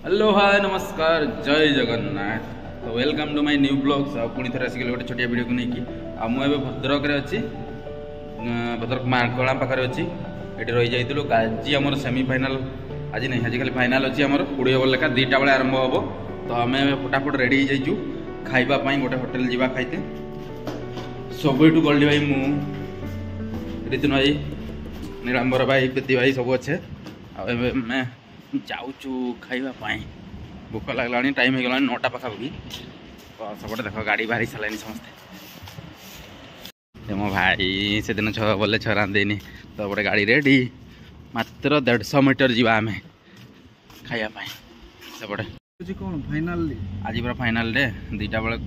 Hello hi नमस्कार जय जगन्नाथ। तो welcome to my new blogs. पुणी थे आसिक गोटे छोटिया वीडियो को नहीं मुझे भद्रक अच्छी भद्रक मार्कला पाखे अच्छी ये रही जाइलु आज आम सेमिफाइनाल आज नहीं आज खाली फाइनाल अच्छी आम 20 ओवर लेखा 2टा बेले आरंभ हम। तो आम फटाफट रेडी हो जाइचु खाइबापी गोटे होटेल जावा खाइते सब यू गल्ली भाई मु रितुन भाई नीलांबर भाई प्रीति भाई सब अच्छे आम जाऊँ खाइबापी भूख लगला टाइम हो गला 9टा पाखापाखि। तो सबटे देख गाड़ी बाहरी सारे समस्ते मो भाई से दिन बोले छरा देनी तो गोटे गाड़ी रेडी मात्र 150 मीटर जीवा आम खाइबापी सेपटे आज पूरा फाइनाल डे 2टा बेले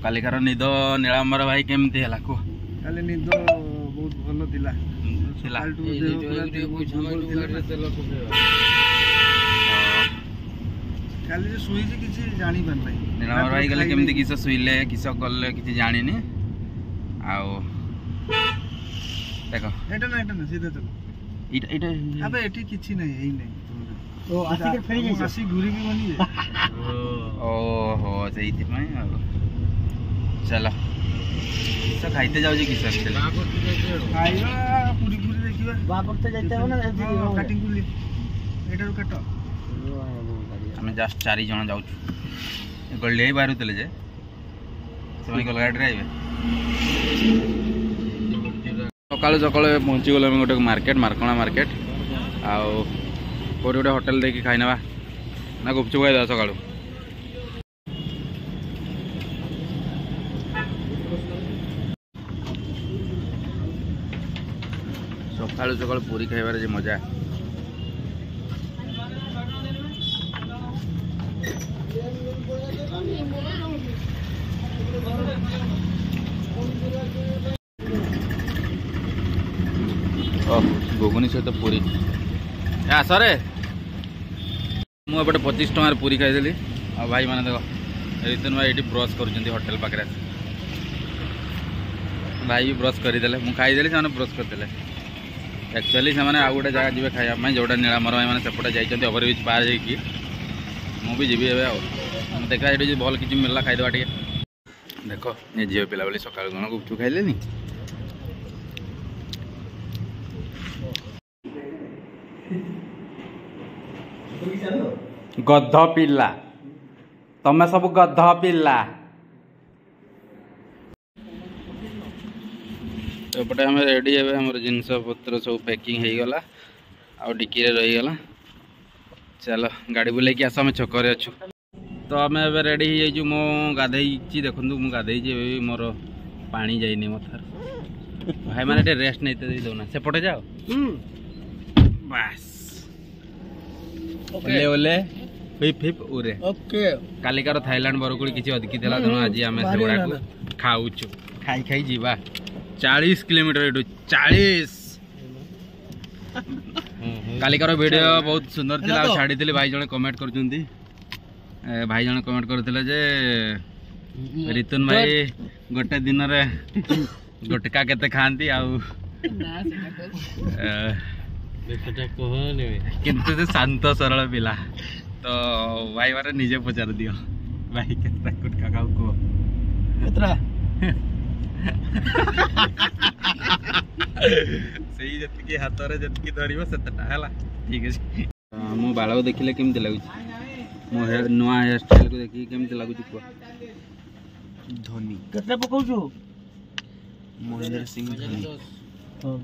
कालिकार निद नीलांबर भाई केमती है काली निद बहुत भल थिला काली जो सुई किसी जानी पार नहीं नीलांबर भाई गले केमती किस शुइले किस गले किसी जानी आउ देखो एटा ना सीधा चलो इटा अबे एठी किछि नहीं यही नहीं तो आसी फेरी जाई आसी घुरी की बनी ओहो सेइथि में चलो तो खाइते जाऊ जी किस खाइबा पूरी पूरी देखिबा बापर तो जाइते हो ना कटिंग कुली एटा रो काटो आम जस्ट 4 जन जाऊँ गली बाहर थे जे से गाड़ी आइबे सकाल सकाल पहुँची गल गोटे मार्केट मार्कणा मार्केट आउ गोटे होटेल देखी खाई ना ना गुपचुप खाई सका सकाल सकाल पूरी खाइबार जे मजा घुगुनी सहित पूरी आसरे मुझे 25 टंकार पूरी खाईदेली आ भाई मैंने देख रितुन भाई ये ब्रश कर होटेल पाखे भाई भी ब्रश करदे मुझे खाईदेली से ब्रश करदे एक्चुअली से आउ गोटे जगह जी खाइबा जोटा नीलांबर भाई मैंने सेपटे जाइए ओवर ब्रिज पार जाकि मुझे जीवी ए देखा ये भल किसी मिलला खाईदेवा टे देख ये झील पिला बोली सकाल कौन गुपचुप खाइलेनी गध पिला तमें सब गध पिला एपटे आम रेडी हे आम जिनस पत्र सब पैकिंग हो गला आ डिक्की रहीगला। चलो गाड़ी बुले आस आम छकरे अच्छु तो आम ए रेडी हो जाइए मो गाधे देखु मुझे गाधे मोर पानी जाइनी मो थार भाई मैंने रेस्ट नहीं दौना सेपटे जाओ बास ओले ओले हिप हिप उरे ओके कालिकार थाईलैंड बरकुड़ी किसी अधिकी थी तेणु आज आम से खाऊचु खाई खाई जीवा 40 किलोमीटर 40 कालिकार वीडियो बहुत सुंदर थी छाड़ी थी भाई जने कमेंट कर भाई जने कमेंट करते जे रितुन भाई गोटे दिन रे गोटका केते खाती आउ किंतु से शांत सरल पिला तो भाई मारे निजे पचार दियो भाई केतरा गुटका खाऊ को केतरा सही जति हाथ रे जति धरिबो सेतटा हला ठीक अछि। मो बाल देखिले केमति लागु मो नुआ हेयर स्टाइल को देखि केमति लागु को धोनी केतरा पकाउछु महेंद्र सिंह धोनी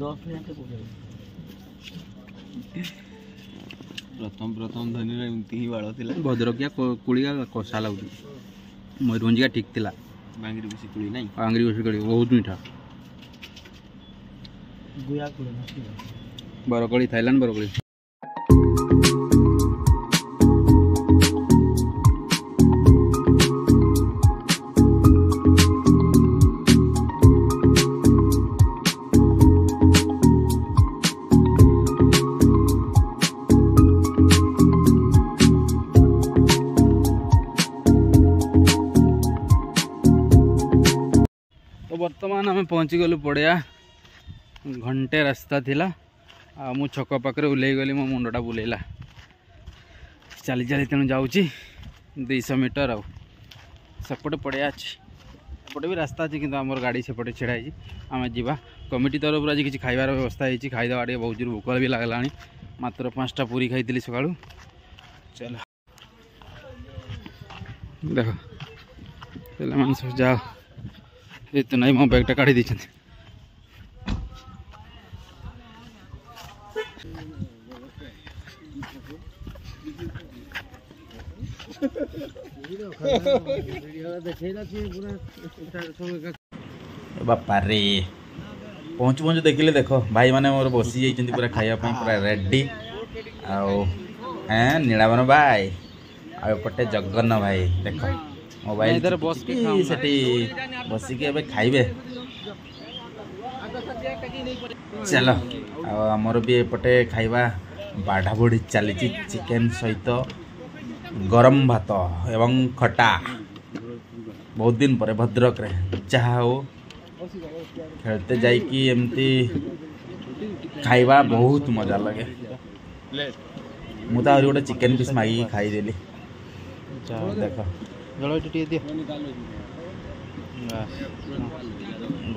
10 मिनट पकाउ प्रथम धनी एमती ही बाड़ थी भद्रकिया कुड़िया कषा लगुच मयूरभंजिया ठीक थिला बांगरी बसी कुड़ी नहीं बांगरी बसी कुड़ी बहुत मीठा बरकड़ी थाईलैंड बरकड़ी बर्तमान आम पहुँची गलु पड़िया घंटे रास्ता थिला आ मु छक पाखे ओल्लै गली मो मुंडा बुलेला चली चली तेणु जाऊँगी 200 मीटर सेपटे पड़िया अच्छी सेपटे भी रास्ता अच्छी कि आम गाड़ी सेपटे छिड़ाई आम जा कमिटी तरफ आज किसी खाइबार व्यवस्था होती खाईदेवा टे बहुत जोर भोक भी लगला मात्र 5टा पूरी खाई सका चल देख पे सब जाओ ये तो नहीं मो बैगटा काढ़ी दी बापा रे पहुँचु पहुँचु देखिले देख भाई मैंने मोर बसी जाइए पूरा खाइबा पूरा रेडी आँ नीलावन भाई आपटे जगन्न भाई देख मोबाइल बसिक खाइबे चलो आमर भी एपटे खाइबा बाढ़ा बुढ़ी चली चिकेन सहित गरम भात एवं खटा बहुत दिन पर भद्रक रे जहाँ हो खेलते जाइकी एमती खाइबा बहुत मजा लगे मुझे गोटे चिकेन पीस मांगी खाईदेली देख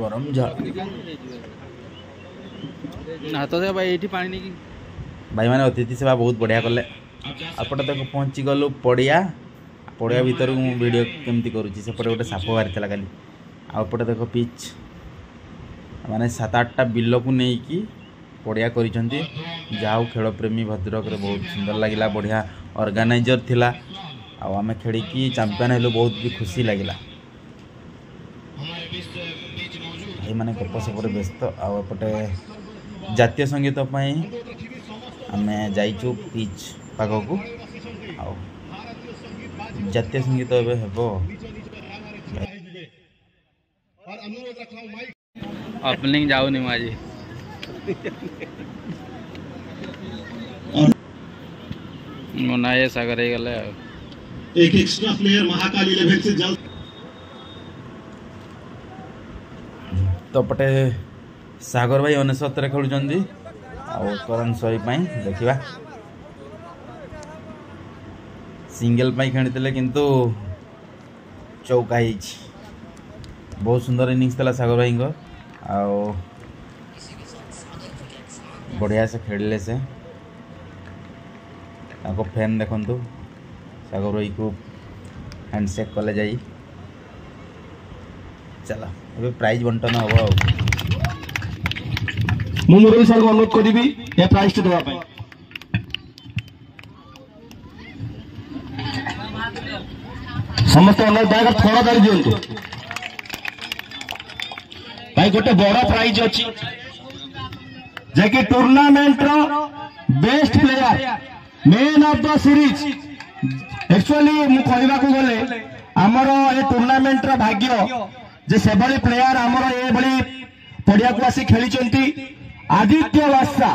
गरम हाथ से भाई ये पानी नहीं भाई मैंने अतिथि सेवा बहुत बढ़िया कले आपटे तक पहुँची गलु पड़िया पड़िया भर वीडियो केमती करुँची सेपटे गोटे साप बाहरी खाली आपटे देख पिच माने 7-8टा बिल को लेकिन पड़िया करिसेंती जाओ खेल प्रेमी भद्रक रे बहुत सुंदर लगिला बढ़िया ऑर्गेनाइजर थिला आम खेड़ी चैंपियन हेलु बहुत भी खुशी लगिला भाई माने गप सपर व्यस्त आपटे जातीय संगीत आम जाइचु पिच पाग को जातीय संगीत एवं हेबो ओपनिंग जाऊनी आज मुनाए सागर गले एक एक्स्ट्रा प्लेयर महाकाली लेवल से जल्द तो पटे सागर भाई 69 खेलुंट करण सही देखा सिंगल खेली किंतु चौका बहुत सुंदर इनिंग्स था सागर भाई बढ़िया से खेलिले से फैन देखु सागर भाई को हैंडसेक कले जाई चला अबे प्राइज बंटन हम मुरली सर को अनुरोध करी ये प्राइज देवा समस्त अनुरोध भाई थोड़ा धरी दिंतु भाई गोटे बड़ा प्राइज अच्छी जैकि टूर्नामेंट रो best player man of the series actually मु कहबा को गले हमर ए टूर्नामेंट रो भाग्य जे सेभली प्लेयर हमर ए बली पड़िया को आसी खेली चंती आदित्य वासा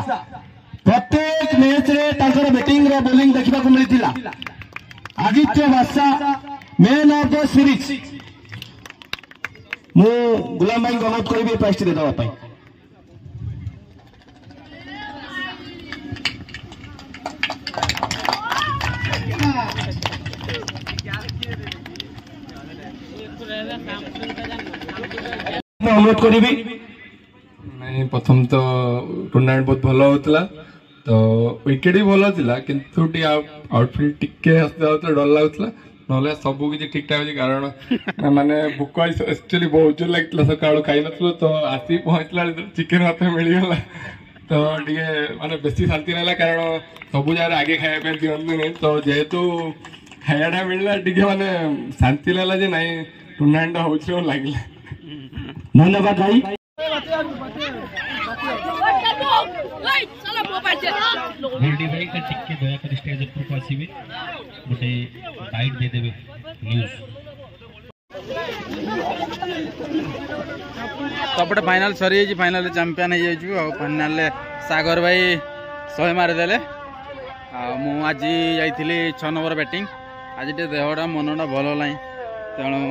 प्रत्येक मैच रे तांकर बैटिंग रो बॉलिंग देखबा को मिलितिला आदित्य वासा मैन ऑफ द सीरीज मु गुलाम भाई को अनुरोध करी प्राइज दे दवा पाई अनुरोध करी नहीं प्रथम तो टूर्नामेंट बहुत भल होता तो विकेट भी भल था किंतु आउटफिल्ड टिके डर लगुला ना सब किसी ठीक ठाक कारण माने भोक एक्चुअली बहुत जोर लगी सका खाई नु तो आसी पहुँचला चिकेन हाथ मिलगला तो टे माने बेसी शांति ना कारण सब जगह आगे खाया दिखते तो जेहेतु खायाटा मिलला टे माने शांति लगे ना टूर्नामेंट हो लगे धन्यवाद भाई भिडी भाई का टिके दया कर स्टेज ऊपर को आसीबे गोटे गाइड दे देबे न्यूज़ तपटे फाइनल सरी जाइए फाइनल चैंपियन हो जाइए फाइनल सागर भाई 100 मारिदेले मु आज जाइली 6 नंबर बैटिंग आज टे देहटा मनटा भल ना तेणु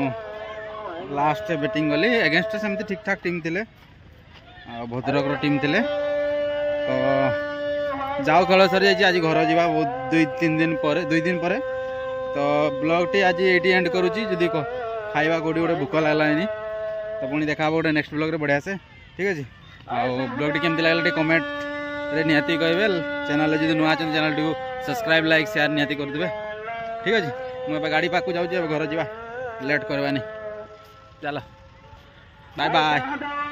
लास्ट बैटिंग गली एगेन्स्ट सेमती ठीक ठाक टीम थिले भद्रक टीम थिले तो जाओ खेल सरी जाइए आज घर जा बहुत 2-3 दिन पर 2 दिन पर तो ब्लॉगटी आज ये एंड करुँची जदि खाଇବା कोटी गोटे भूक लगलानी तो पुणी देखा गोटे नेक्स्ट ब्लॉग रे बढ़िया से ठीक अच्छे ब्लॉगटी केमती लगे कमेंट रे निहाती कहे चैनल जो नुआ चैनल टी सब्सक्राइब लाइक शेयर निहाती करदे ठीक अच्छे मुझे गाड़ी पाक जाऊँ घर जा लेट करवानी चलो बाय बाय।